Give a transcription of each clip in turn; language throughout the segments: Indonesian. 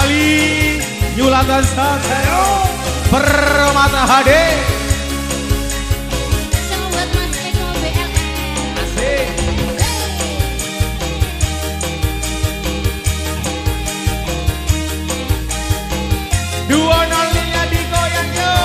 Ali Yulatan Satrio Permata HD. Sobat Mas Eko BLN. Asik. Dua nolnya digoyang yo.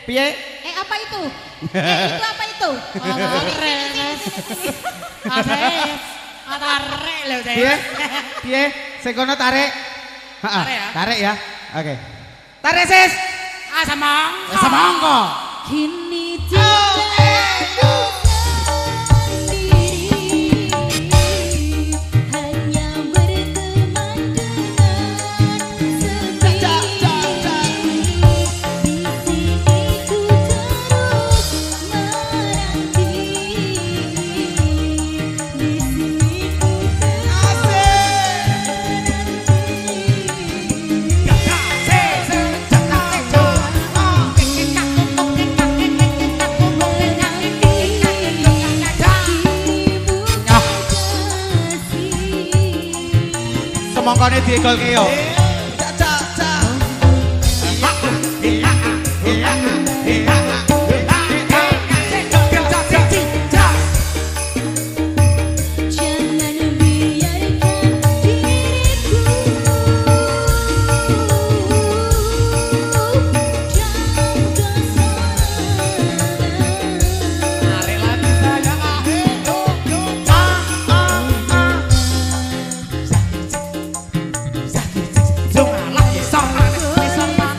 Piye? Apa itu? Itu apa itu? Piye? Sekono tarik. Tarik ya. Oke. Tarik sis. Semangka. Semangka. Kini tinggal sendiri, hanya berteman dengan sepi. Di sini ku terus menanti. Di sini ku terus Semangkane diegolke yo. jangan biarkan diriku dalam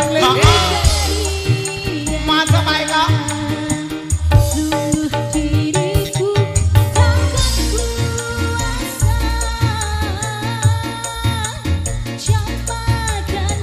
kesalahan. Masa Pak Eko. Sungguh diriku takkan kuasa campakkan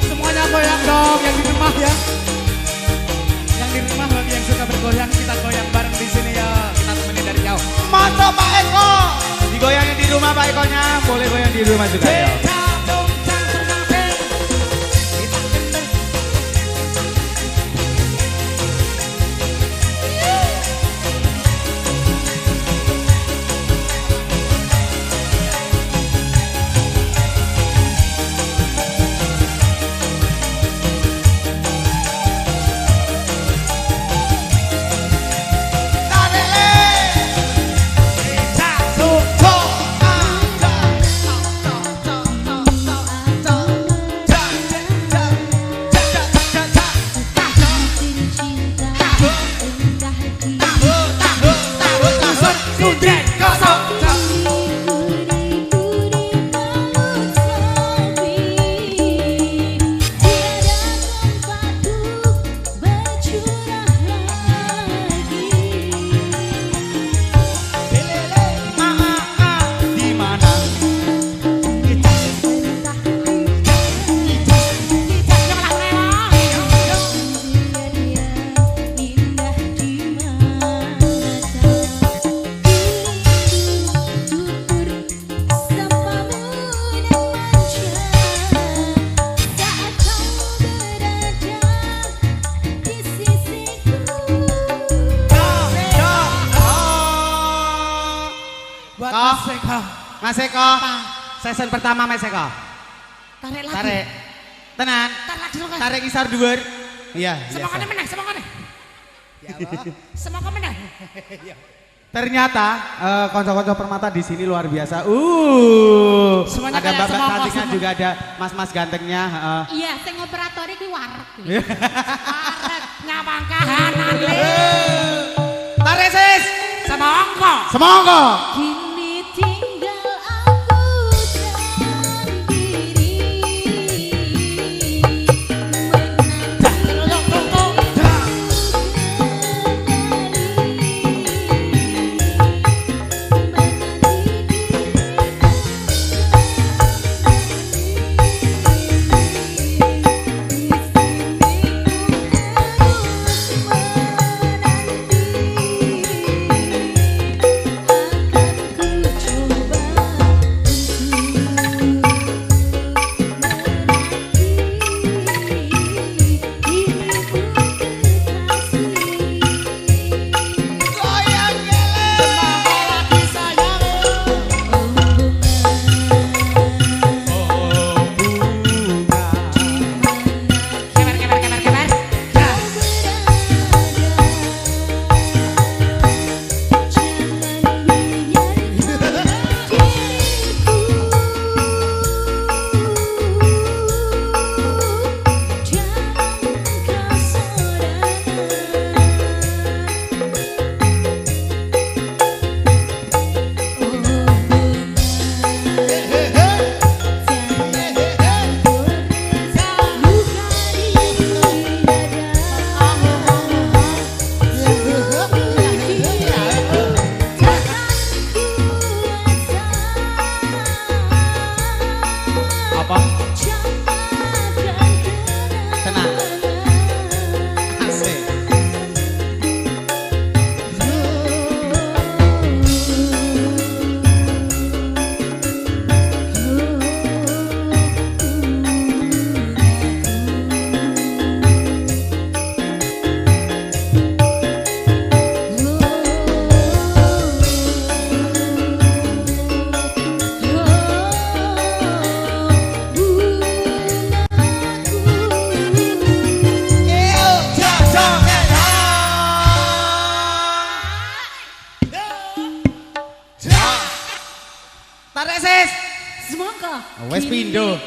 Semuanya goyang dong yang di rumah ya. Yang di rumah bagi yang suka bergoyang kita goyang bareng di sini ya. Kita temenin dari jauh. Masa Pak Eko. Digoyangin di rumah Pak Ekonya. Boleh goyang di rumah juga ya. Buat Kok? Mas Eko. Mas Eko. Season pertama Mas Eko. Tarik lagi. Tarik. Tenan. Tarik lagi dulu kan. Tarik isar dhuwur. Iya, Semoga biasa. menang, semoga menang. Ya Allah. Semoga menang. Ternyata konco-konco permata di sini luar biasa. Semuanya Ada kayak mbak-mbak semongko cantiknya semua. juga, ada mas-mas gantengnya. Iya, sing operator iki wareg. Arek nyawang kahanan le. Tarik sis. Semongko. Semongko. Kini tinggal aku sendiri Wes pindo.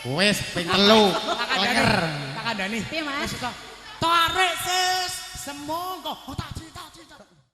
Wes ping telu. Tak kandani. Piye, Mas? Tarik sis, semongko. Oh tak